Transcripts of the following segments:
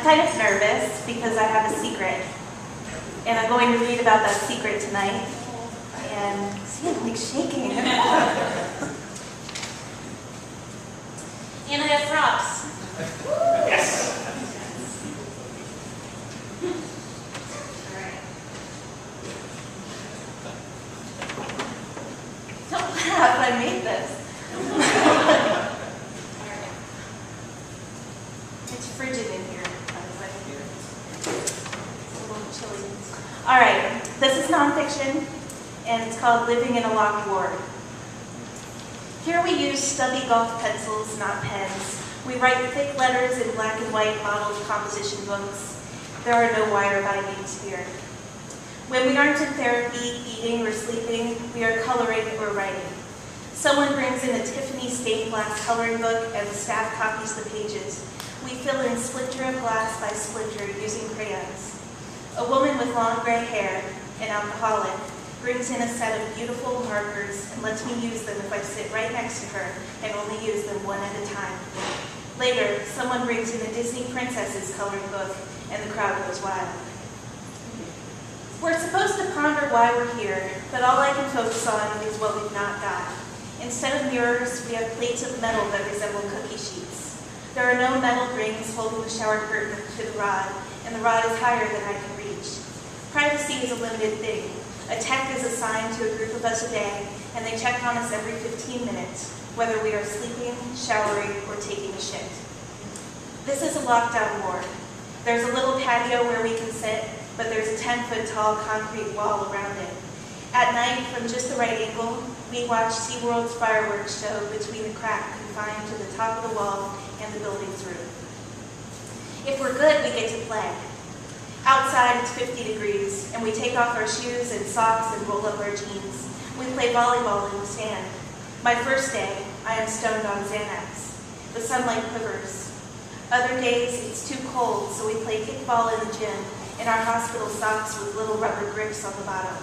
kind of nervous because I have a secret. And I'm going to read about that secret tonight. And see, I'm like shaking. And I have props. Yes. Alright. Don't laugh, I made this. Alright. It's frigid in here. It's a little chilly. Alright, this is nonfiction, and it's called Living in a Locked Ward. Here we use stubby golf pencils, not pens. We write thick letters in black and white modeled composition books. There are no wire bindings here. When we aren't in therapy, eating, or sleeping, we are coloring or writing. Someone brings in a Tiffany stained glass coloring book and the staff copies the pages. We fill in splinter of glass by splinter using crayons. A woman with long gray hair, an alcoholic, brings in a set of beautiful markers and lets me use them if I sit right next to her and only use them one at a time. Later, someone brings in a Disney princess's coloring book and the crowd goes wild. We're supposed to ponder why we're here, but all I can focus on is what we've not got. Instead of mirrors, we have plates of metal that resemble cookie sheets. There are no metal rings holding the shower curtain to the rod, and the rod is higher than I can reach. Privacy is a limited thing. A tech is assigned to a group of us a day, and they check on us every 15 minutes, whether we are sleeping, showering, or taking a shit. This is a lockdown ward. There's a little patio where we can sit, but there's a 10-foot tall concrete wall around it. At night, from just the right angle, we watch SeaWorld's fireworks show between the crack confined to the top of the wall and the building's roof. If we're good, we get to play. Outside, it's 50 degrees, and we take off our shoes and socks and roll up our jeans. We play volleyball in the sand. My first day, I am stoned on Xanax. The sunlight quivers. Other days, it's too cold, so we play kickball in the gym, in our hospital socks with little rubber grips on the bottom.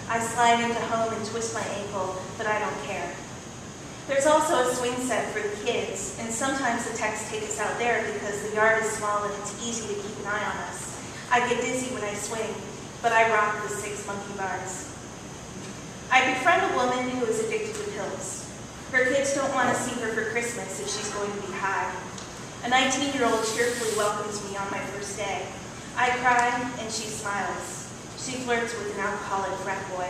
I slide into home and twist my ankle, but I don't care. There's also a swing set for the kids, and sometimes the techs take us out there because the yard is small and it's easy to keep an eye on us. I get dizzy when I swing, but I rock the 6 monkey bars. I befriend a woman who is addicted to pills. Her kids don't want to see her for Christmas if she's going to be high. A 19-year-old cheerfully welcomes me on my first day. I cry, and she smiles. She flirts with an alcoholic frat boy.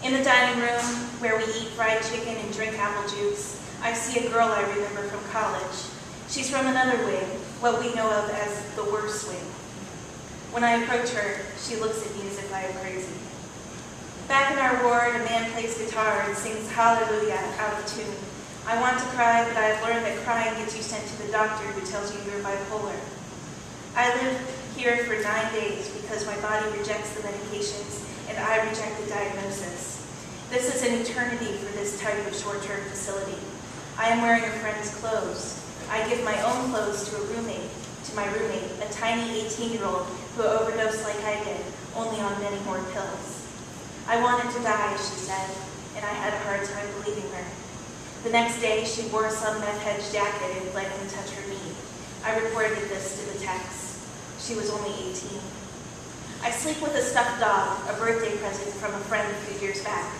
In the dining room, where we eat fried chicken and drink apple juice, I see a girl I remember from college. She's from another wing, what we know of as the worst wing. When I approach her, she looks at me as if I am crazy. Back in our ward, a man plays guitar and sings Hallelujah out of tune. I want to cry, but I have learned that crying gets you sent to the doctor who tells you you're bipolar. I lived here for 9 days because my body rejects the medications and I reject the diagnosis. This is an eternity for this type of short-term facility. I am wearing a friend's clothes. I give my own clothes to my roommate, a tiny 18-year-old who overdosed like I did, only on many more pills. I wanted to die, she said, and I had a hard time believing her. The next day, she wore some meth-hedge jacket and let him touch her knee. I reported this to the techs. She was only 18. I sleep with a stuffed dog, a birthday present from a friend a few years back.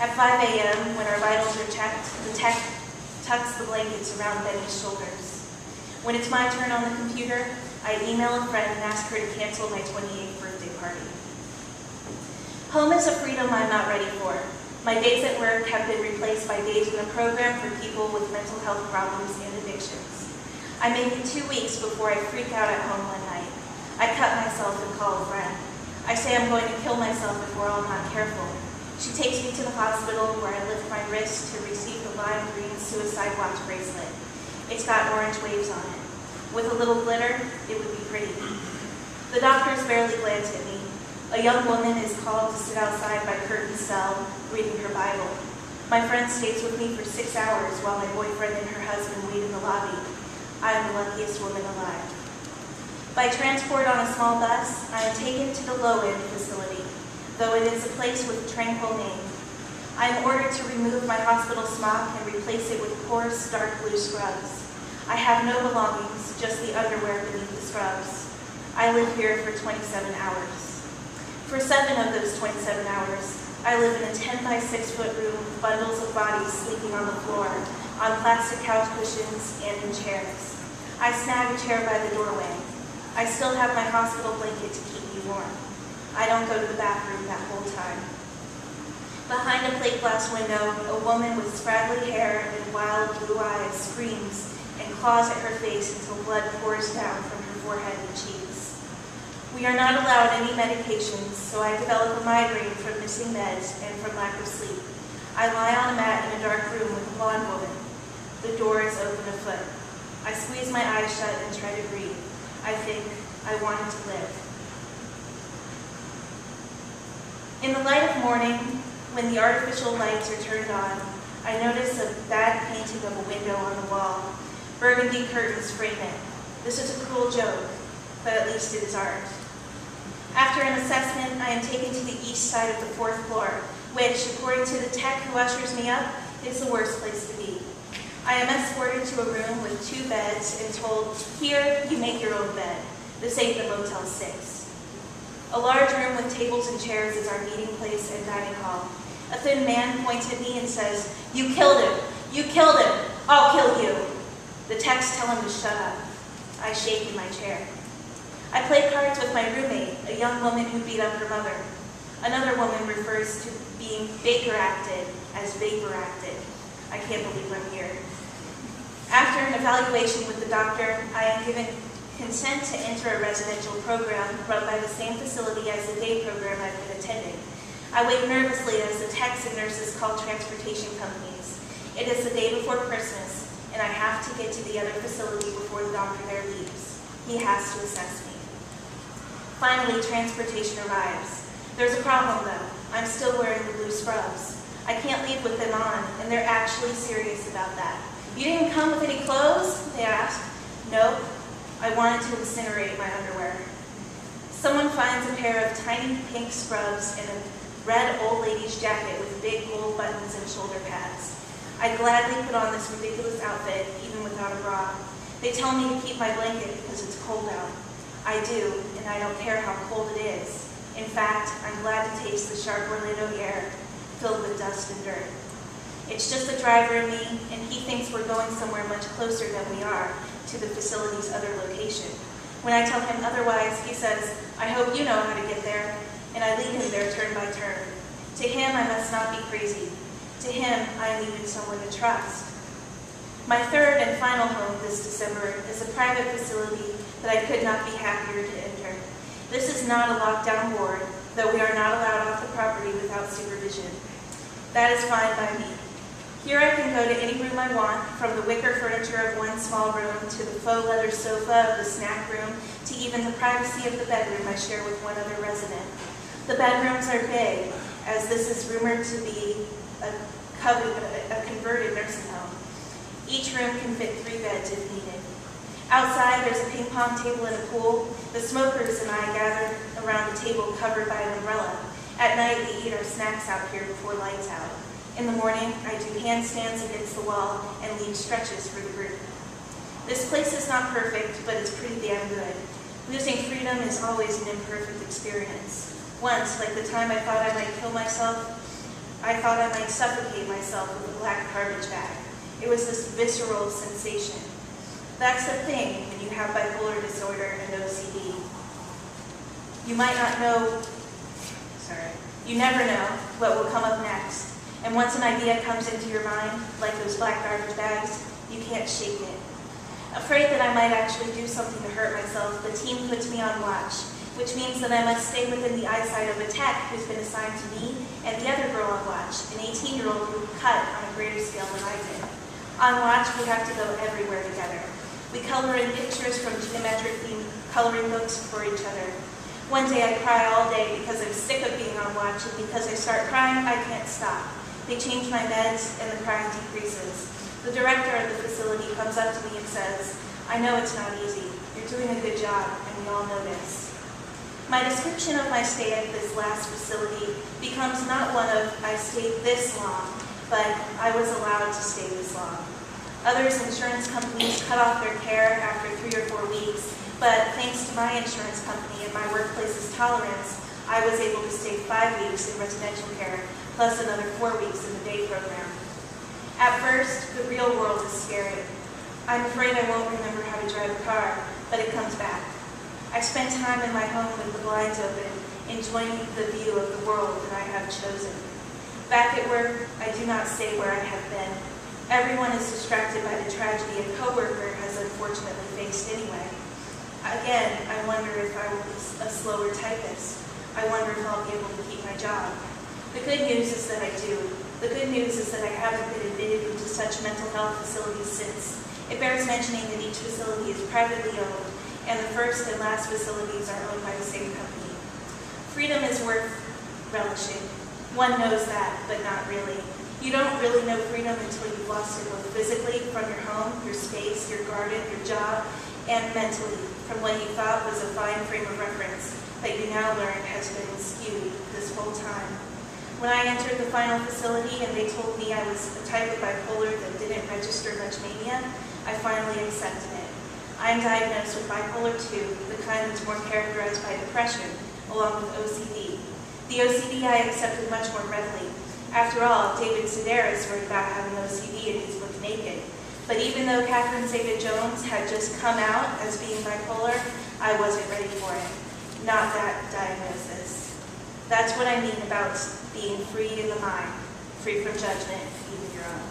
At 5 a.m., when our vitals are checked, the tech tucks the blankets around Benny's shoulders. When it's my turn on the computer, I email a friend and ask her to cancel my 28th birthday party. Home is a freedom I'm not ready for. My days at work have been replaced by days in a program for people with mental health problems and addictions. I make it 2 weeks before I freak out at home one night. I cut myself and call a friend. I say I'm going to kill myself if we're all not careful. She takes me to the hospital where I lift my wrist to receive the lime green suicide watch bracelet. It's got orange waves on it. With a little glitter, it would be pretty. The doctors barely glance at me. A young woman is called to sit outside my curtained cell, reading her Bible. My friend stays with me for 6 hours while my boyfriend and her husband wait in the lobby. I am the luckiest woman alive. By transport on a small bus, I am taken to the low-end facility, though it is a place with a tranquil name. I am ordered to remove my hospital smock and replace it with coarse, dark blue scrubs. I have no belongings, just the underwear beneath the scrubs. I live here for 27 hours. For 7 of those 27 hours, I live in a 10 by 6 foot room with bundles of bodies sleeping on the floor, on plastic couch cushions and in chairs. I snag a chair by the doorway. I still have my hospital blanket to keep me warm. I don't go to the bathroom that whole time. Behind a plate glass window, a woman with scraggly hair and wild blue eyes screams and claws at her face until blood pours down from her forehead and cheeks. We are not allowed any medications, so I develop a migraine from missing meds and from lack of sleep. I lie on a mat in a dark room with a blonde woman. The door is open a foot. I squeeze my eyes shut and try to breathe. I think I wanted to live. In the light of morning, when the artificial lights are turned on, I notice a bad painting of a window on the wall. Burgundy curtains frame it. This is a cruel joke, but at least it is art. After an assessment, I am taken to the east side of the 4th floor, which, according to the tech who ushers me up, is the worst place to be. I am escorted to a room with 2 beds and told, "Here, you make your own bed. This ain't the Motel 6. A large room with tables and chairs is our meeting place and dining hall. A thin man points at me and says, "You killed him! You killed him! I'll kill you!" The techs tell him to shut up. I shake in my chair. I play cards with my roommate, a young woman who beat up her mother. Another woman refers to being Baker acted as vapor acted. I can't believe I'm here. After an evaluation with the doctor, I am given consent to enter a residential program run by the same facility as the day program I've been attending. I wait nervously as the techs and nurses call transportation companies. It is the day before Christmas, and I have to get to the other facility before the doctor there leaves. He has to assess me. Finally, transportation arrives. There's a problem though. I'm still wearing the blue scrubs. I can't leave with them on, and they're actually serious about that. "You didn't come with any clothes?" they ask. "Nope. I wanted to incinerate my underwear." Someone finds a pair of tiny pink scrubs and a red old lady's jacket with big gold buttons and shoulder pads. I gladly put on this ridiculous outfit, even without a bra. They tell me to keep my blanket because it's cold out. I do, and I don't care how cold it is. In fact, I'm glad to taste the sharp Orlando air filled with dust and dirt. It's just the driver and me, and he thinks we're going somewhere much closer than we are, to the facility's other location. When I tell him otherwise, he says, "I hope you know how to get there," and I lead him there turn by turn. To him, I must not be crazy. To him, I am even someone to trust. My 3rd and final home this December is a private facility that I could not be happier to enter. This is not a lockdown ward, though we are not allowed off the property without supervision. That is fine by me. Here I can go to any room I want, from the wicker furniture of one small room to the faux leather sofa of the snack room to even the privacy of the bedroom I share with one other resident. The bedrooms are big, as this is rumored to be a converted nursing home. Each room can fit 3 beds if needed. Outside, there's a ping pong table and a pool. The smokers and I gather around the table covered by an umbrella. At night, we eat our snacks out here before lights out. In the morning, I do handstands against the wall and lead stretches for the group. This place is not perfect, but it's pretty damn good. Losing freedom is always an imperfect experience. Once, like the time I thought I might kill myself, I thought I might suffocate myself with a black garbage bag. It was this visceral sensation. That's the thing when you have bipolar disorder and OCD. You might not know, you never know what will come up next. And once an idea comes into your mind, like those black garbage bags, you can't shake it. Afraid that I might actually do something to hurt myself, the team puts me on watch, which means that I must stay within the eyesight of a tech who's been assigned to me and the other girl on watch, an 18-year-old who cut on a greater scale than I did. On watch, we have to go everywhere together. We color in pictures from geometric-themed coloring books for each other. One day I cry all day because I'm sick of being on watch, and because I start crying, I can't stop. They change my meds, and the crying decreases. The director of the facility comes up to me and says, "I know it's not easy. You're doing a good job, and we all know this." My description of my stay at this last facility becomes not one of, "I stayed this long," but "I was allowed to stay this long." Others, insurance companies cut off their care after 3 or 4 weeks, but thanks to my insurance company and my workplace's tolerance, I was able to stay 5 weeks in residential care, plus another 4 weeks in the day program. At first, the real world is scary. I'm afraid I won't remember how to drive a car, but it comes back. I spend time in my home with the blinds open, enjoying the view of the world that I have chosen. Back at work, I do not stay where I have been. Everyone is distracted by the tragedy a coworker has unfortunately faced anyway. Again, I wonder if I will be a slower typist. I wonder if I'll be able to keep my job. The good news is that I do. The good news is that I haven't been admitted into such mental health facilities since. It bears mentioning that each facility is privately owned, and the first and last facilities are owned by the same company. Freedom is worth relishing. One knows that, but not really. You don't really know freedom until you've lost it both physically, from your home, your space, your garden, your job, and mentally, from what you thought was a fine frame of reference that you now learn has been skewed this whole time. When I entered the final facility and they told me I was a type of bipolar that didn't register much mania, I finally accepted it. I am diagnosed with bipolar 2, the kind that's more characterized by depression, along with OCD. The OCD I accepted much more readily. After all, David Sedaris wrote about having OCD in his book Naked. But even though Catherine Zeta-Jones had just come out as being bipolar, I wasn't ready for it. Not that diagnosis. That's what I mean about being free in the mind, free from judgment, even your own.